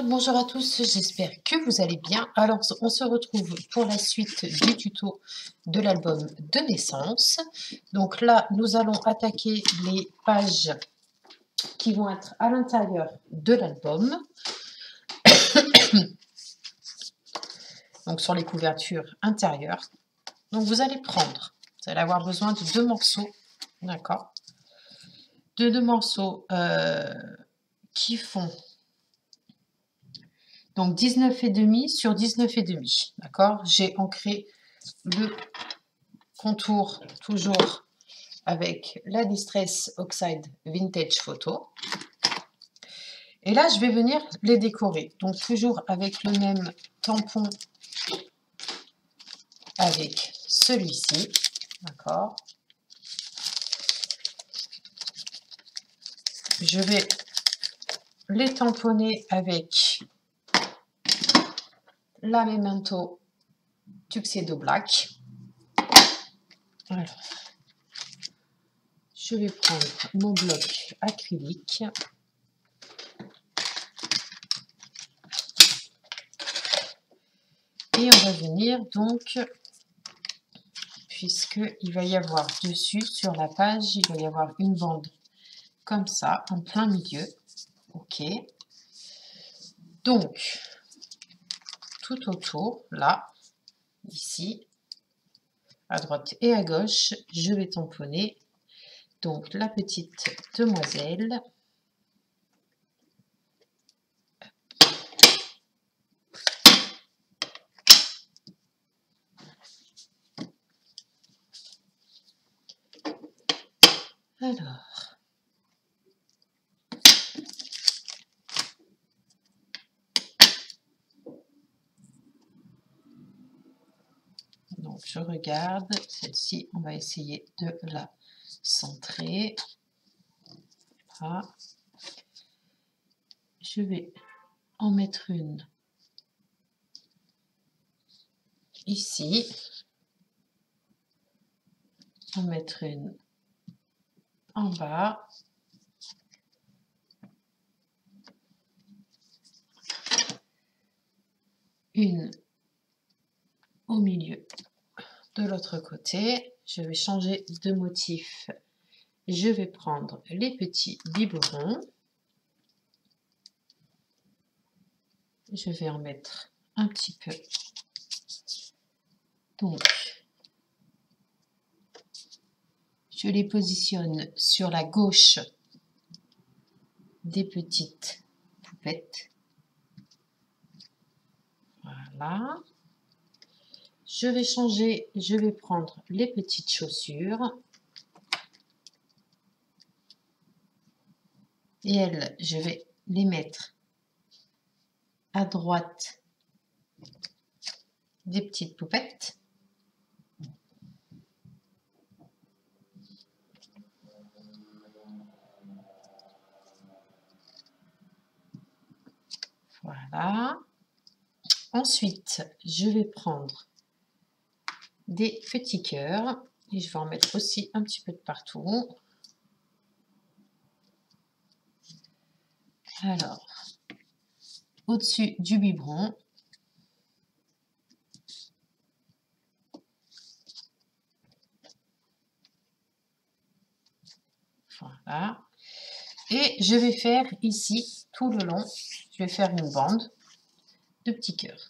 Bonjour à tous, j'espère que vous allez bien. Alors, on se retrouve pour la suite du tuto de l'album de naissance. Donc là, nous allons attaquer les pages qui vont être à l'intérieur de l'album. Donc sur les couvertures intérieures. Donc vous allez avoir besoin de deux morceaux, d'accord? De deux morceaux qui font donc 19,5 sur 19,5, d'accord? J'ai ancré le contour toujours avec la Distress Oxide Vintage Photo. Et là, je vais venir les décorer. Donc toujours avec le même tampon avec celui-ci, d'accord? Je vais les tamponner avec la Memento Tuxedo Black. Alors, je vais prendre mon bloc acrylique. Et on va venir donc, puisqu'il va y avoir dessus, sur la page, il va y avoir une bande comme ça, en plein milieu. Ok. Donc, tout autour, là, ici, à droite et à gauche, je vais tamponner donc la petite demoiselle. Alors, donc je regarde, celle-ci, on va essayer de la centrer. Là. Je vais en mettre une ici, en mettre une en bas, une au milieu de l'autre côté. Je vais changer de motif. Je vais prendre les petits biberons. Je vais en mettre un petit peu. Donc, je les positionne sur la gauche des petites poupettes. Voilà. Je vais changer, je vais prendre les petites chaussures. Et elles, je vais les mettre à droite des petites poupettes. Voilà. Ensuite, je vais prendre des petits cœurs et je vais en mettre aussi un petit peu de partout. Alors, au-dessus du biberon, voilà. Et je vais faire ici, tout le long, je vais faire une bande de petits cœurs.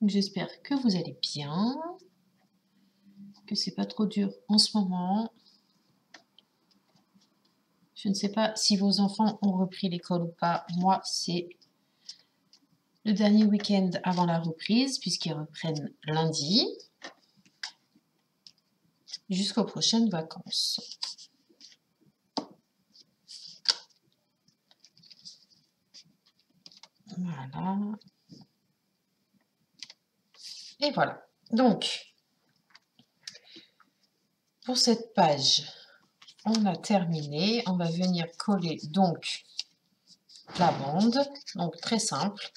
J'espère que vous allez bien, que c'est pas trop dur en ce moment. Je ne sais pas si vos enfants ont repris l'école ou pas. Moi, c'est le dernier week-end avant la reprise, puisqu'ils reprennent lundi, jusqu'aux prochaines vacances. Voilà. Et voilà. Donc, pour cette page, on a terminé. On va venir coller donc la bande. Donc, très simple.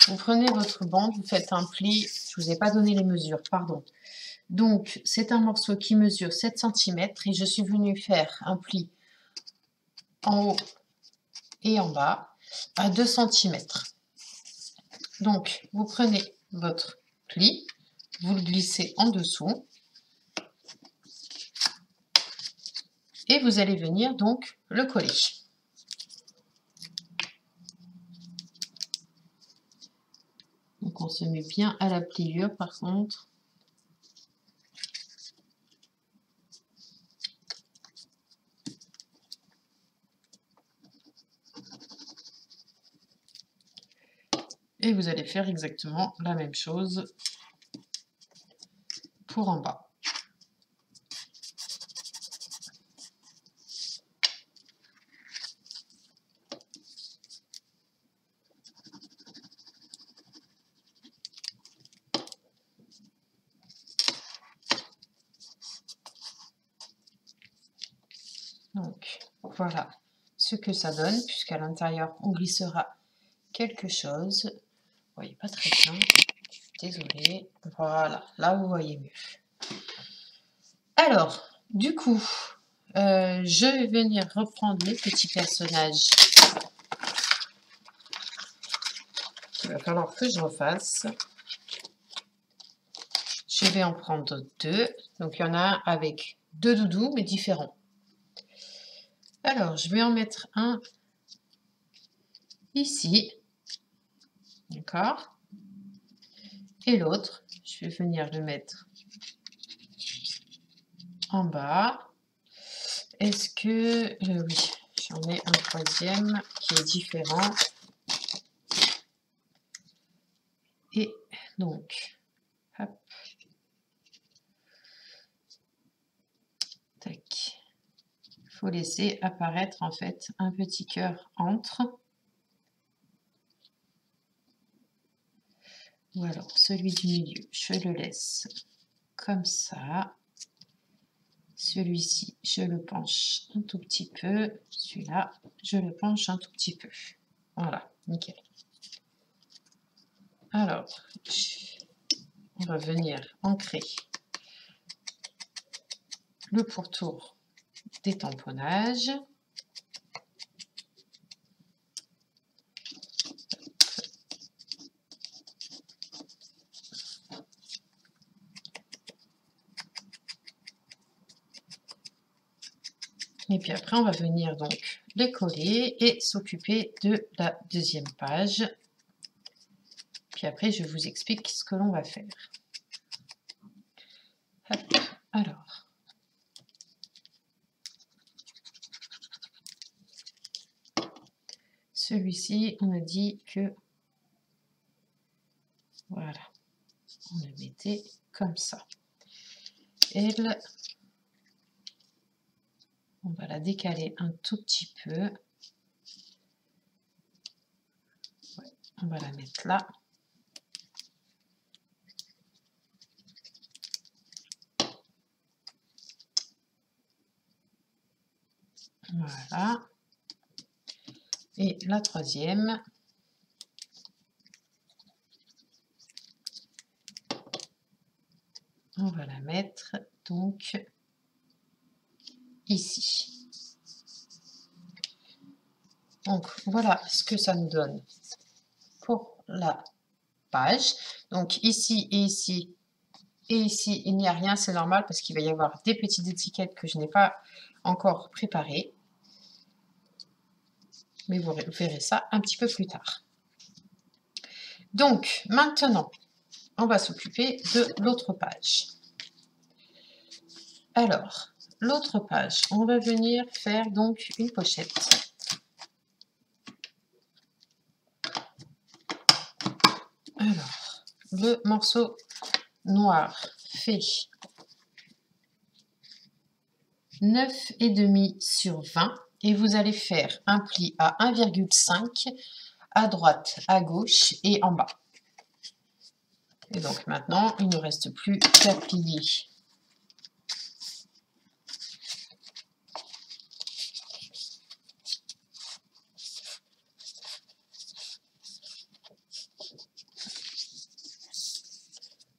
Vous prenez votre bande, vous faites un pli. Je ne vous ai pas donné les mesures, pardon. Donc, c'est un morceau qui mesure 7 cm et je suis venue faire un pli en haut et en bas à 2 cm. Donc, vous prenez votre pli, vous le glissez en dessous et vous allez venir donc le coller. Donc, on se met bien à la pliure par contre. Et vous allez faire exactement la même chose pour en bas. Donc voilà ce que ça donne, puisqu'à l'intérieur on glissera quelque chose. Vous voyez pas très bien, je suis désolée. Voilà, là vous voyez mieux. Alors, du coup, je vais venir reprendre mes petits personnages qu'il va falloir que je refasse. Je vais en prendre deux. Donc, il y en a un avec deux doudous, mais différents. Alors, je vais en mettre un ici. D'accord? Et l'autre, je vais venir le mettre en bas. Est-ce que... oui, j'en ai un troisième qui est différent. Et donc, hop. Tac. Il faut laisser apparaître en fait un petit cœur entre. Ou alors celui du milieu, je le laisse comme ça. Celui-ci, je le penche un tout petit peu. Celui-là, je le penche un tout petit peu. Voilà, nickel. Alors, on va venir ancrer le pourtour des tamponnages. Et puis après, on va venir donc les coller et s'occuper de la deuxième page. Puis après, je vous explique ce que l'on va faire. Hop. Alors, celui-ci, on a dit que, voilà, on le mettait comme ça. Elle, on va la décaler un tout petit peu. Ouais, on va la mettre là. Voilà. Et la troisième, on va la mettre donc ici. Donc voilà ce que ça nous donne pour la page. Donc ici et ici et ici, il n'y a rien, c'est normal parce qu'il va y avoir des petites étiquettes que je n'ai pas encore préparées. Mais vous verrez ça un petit peu plus tard. Donc maintenant, on va s'occuper de l'autre page. Alors, l'autre page, on va venir faire donc une pochette. Alors, le morceau noir fait 9,5 sur 20 et vous allez faire un pli à 1,5 à droite, à gauche et en bas. Et donc maintenant, il ne reste plus qu'à plier.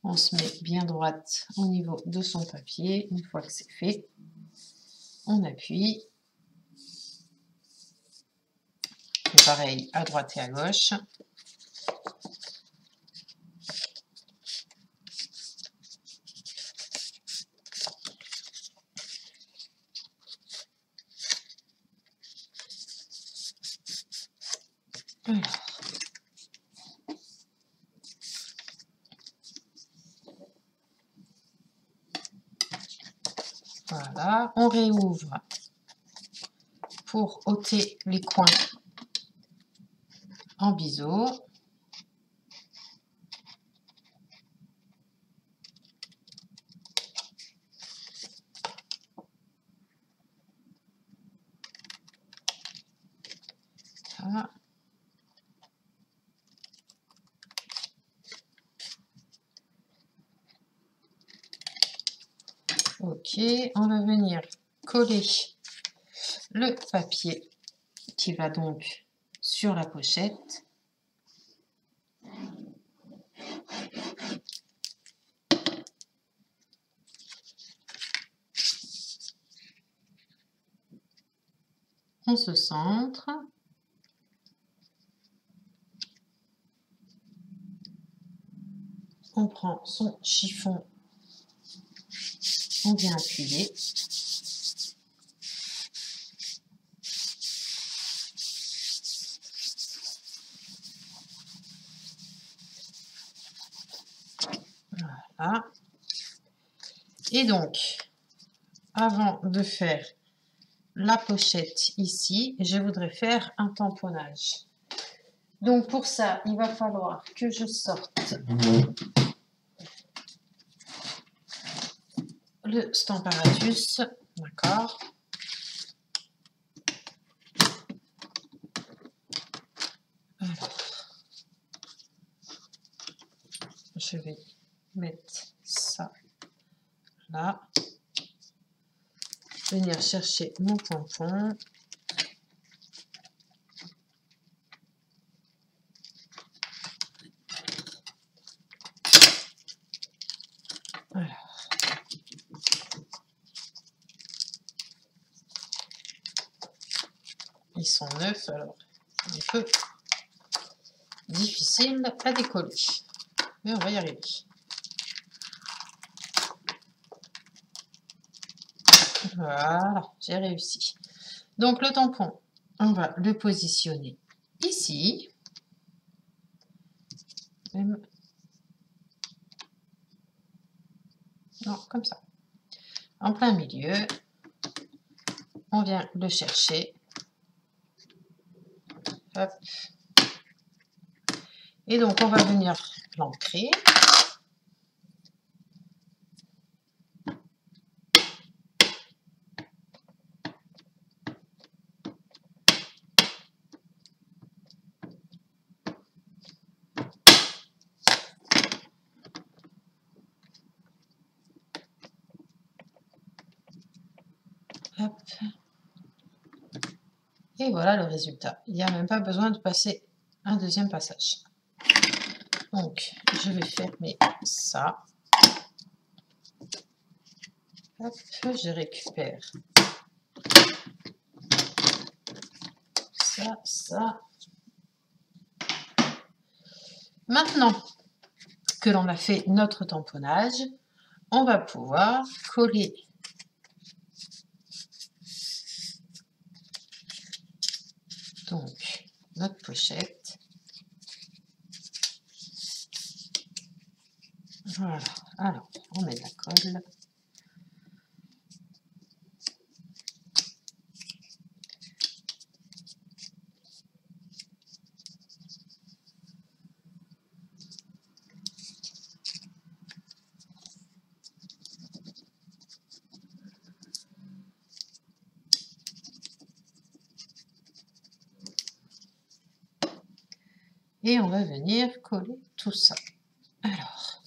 On se met bien droite au niveau de son papier. Une fois que c'est fait, on appuie. Et pareil à droite et à gauche. Alors. Voilà, on réouvre pour ôter les coins en biseau. Voilà. Ok, on va venir coller le papier qui va donc sur la pochette. On se centre. On prend son chiffon, on vient appuyer. Voilà. Et donc, avant de faire la pochette ici, je voudrais faire un tamponnage. Donc pour ça, il va falloir que je sorte le Stamparatus, d'accord. Alors, je vais mettre ça là. Venir chercher mon tampon. Voilà. Ils sont neufs, alors un peu difficile à décoller. Mais on va y arriver. Voilà, j'ai réussi. Donc le tampon, on va le positionner ici. Même... Non, comme ça. En plein milieu. On vient le chercher. Hop. Et donc on va venir l'ancrer. Hop. Et voilà le résultat. Il n'y a même pas besoin de passer un deuxième passage. Donc, je vais fermer ça. Hop, je récupère ça, ça. Maintenant que l'on a fait notre tamponnage, on va pouvoir coller donc notre pochette. Voilà, alors on met de la colle. Et on va venir coller tout ça. Alors,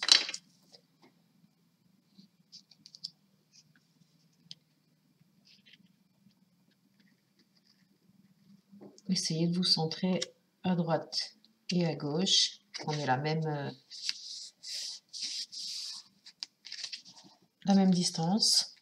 essayez de vous centrer à droite et à gauche. On ait la même la même distance.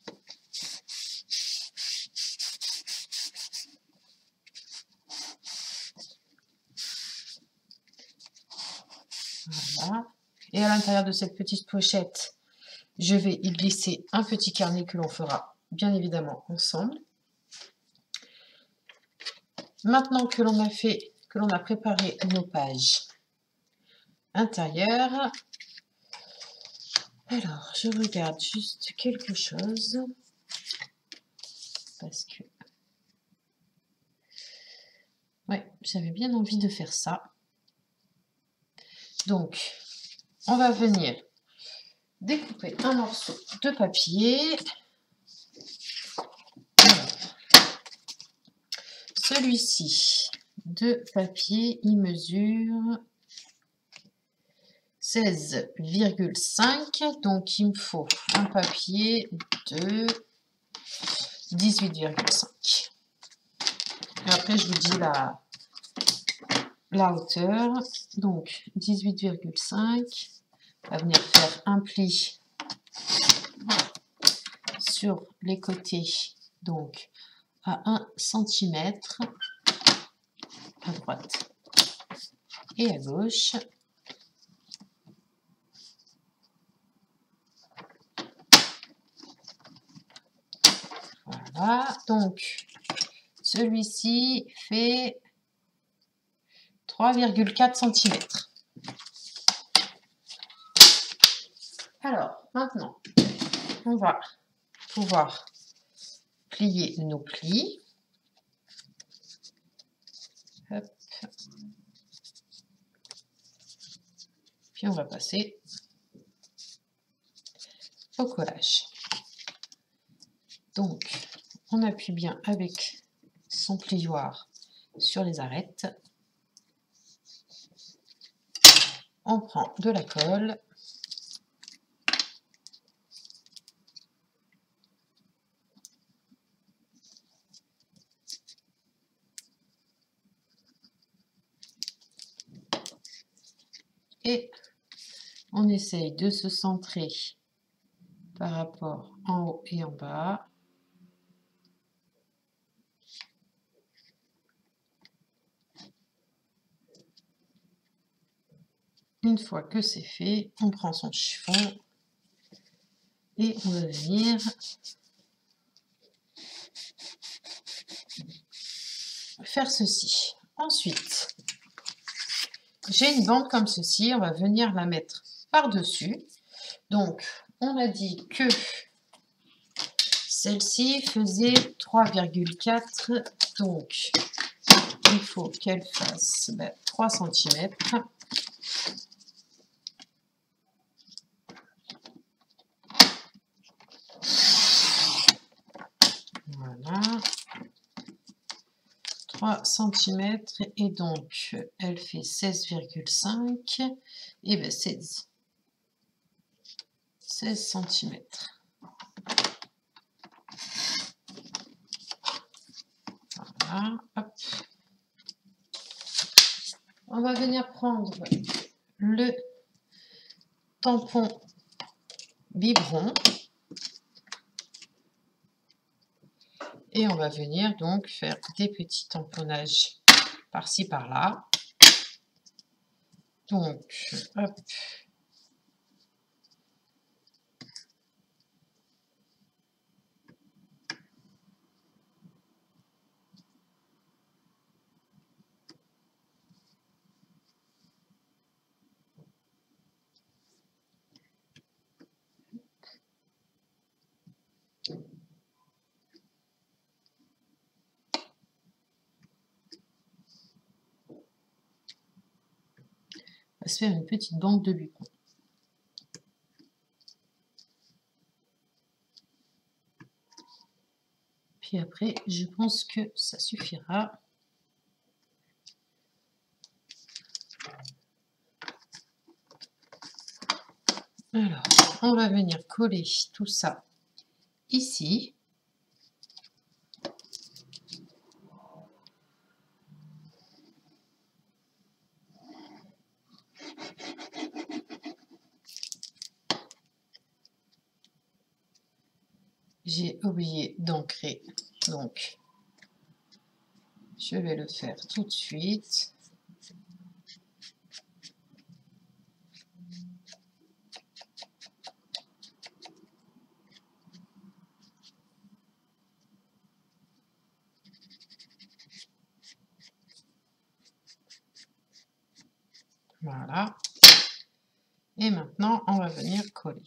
Voilà. Et à l'intérieur de cette petite pochette, je vais y glisser un petit carnet que l'on fera bien évidemment ensemble. Maintenant que l'on a préparé nos pages intérieures, alors je regarde juste quelque chose parce que ouais, j'avais bien envie de faire ça. Donc, on va venir découper un morceau de papier. Celui-ci de papier, il mesure 16,5, donc il me faut un papier de 18,5. Et après, je vous dis la hauteur. Donc, 18,5. On va venir faire un pli sur les côtés, donc à 1 cm à droite et à gauche. Voilà, donc celui-ci fait 3,4 cm. Alors, maintenant, on va pouvoir plier nos plis. Hop. Puis on va passer au collage. Donc, on appuie bien avec son plioir sur les arêtes. On prend de la colle. Et on essaye de se centrer par rapport en haut et en bas. Une fois que c'est fait, on prend son chiffon et on va venir faire ceci. Ensuite, j'ai une bande comme ceci, on va venir la mettre par-dessus. Donc, on a dit que celle-ci faisait 3,4, donc il faut qu'elle fasse 3 cm. Voilà. 3 cm et donc elle fait 16,5 et bien 16 cm. Voilà, hop. On va venir prendre le tampon biberon et on va venir donc faire des petits tamponnages par-ci par-là. Donc, hop. On va se faire une petite bande de bucon. Puis après, je pense que ça suffira. Alors, on va venir coller tout ça ici. j'ai oublié d'ancrer, donc je vais le faire tout de suite. Voilà. Et maintenant, on va venir coller.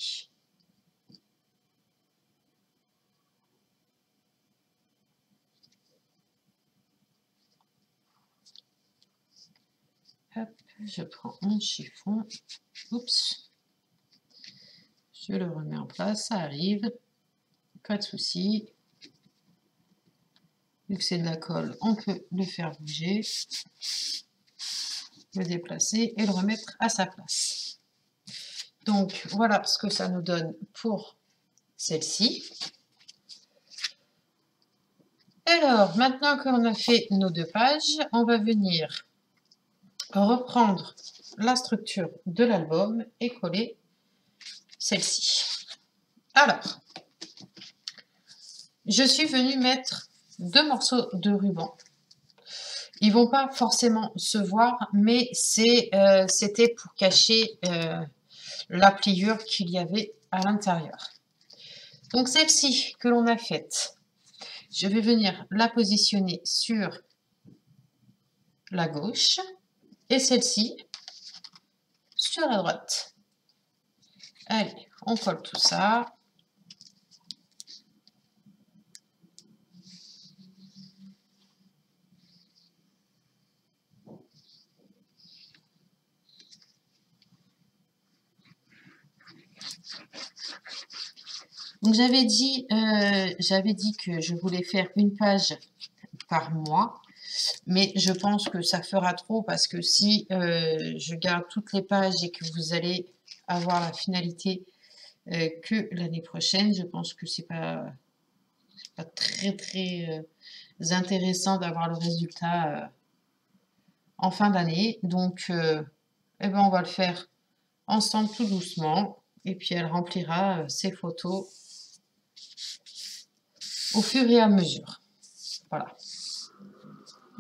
Hop, je prends mon chiffon. Oups. Je le remets en place, ça arrive. Pas de souci. Vu que c'est de la colle, on peut le faire bouger, le déplacer et le remettre à sa place. Donc voilà ce que ça nous donne pour celle-ci. Alors, maintenant qu'on a fait nos 2 pages, on va venir reprendre la structure de l'album et coller celle-ci. Alors, je suis venue mettre 2 morceaux de ruban. Ils vont pas forcément se voir, mais c'était pour cacher la pliure qu'il y avait à l'intérieur. Donc celle-ci que l'on a faite, je vais venir la positionner sur la gauche et celle-ci sur la droite. Allez, on colle tout ça. Donc j'avais dit que je voulais faire une page par mois, mais je pense que ça fera trop parce que si je garde toutes les pages et que vous allez avoir la finalité que l'année prochaine, je pense que c'est pas très intéressant d'avoir le résultat en fin d'année. Donc eh ben, on va le faire ensemble tout doucement et puis elle remplira ses photos au fur et à mesure. Voilà.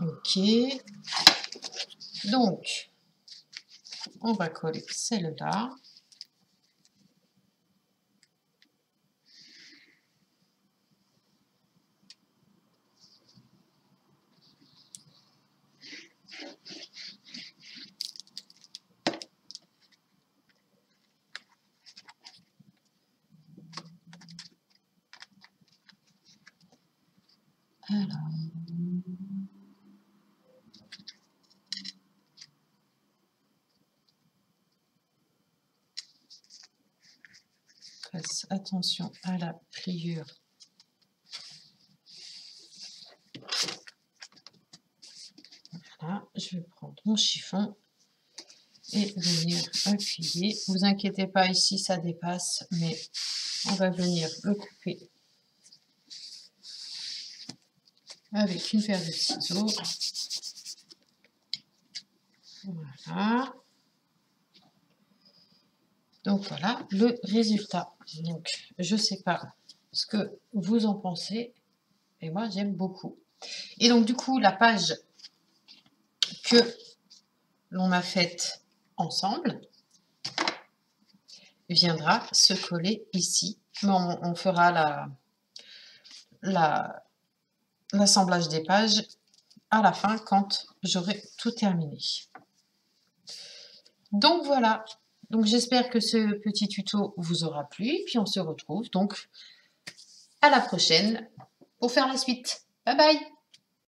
Ok. Donc, on va coller celle-là. Alors. Fasse attention à la pliure. Voilà, je vais prendre mon chiffon et venir appuyer. Vous inquiétez pas, ici ça dépasse, mais on va venir le couper avec une paire de ciseaux. Voilà. Donc voilà le résultat. Donc je sais pas ce que vous en pensez, et moi j'aime beaucoup. Et donc du coup la page que l'on a faite ensemble viendra se coller ici. Bon, on fera l'assemblage des pages à la fin quand j'aurai tout terminé. Donc voilà, donc j'espère que ce petit tuto vous aura plu, puis on se retrouve donc à la prochaine pour faire la suite. Bye bye!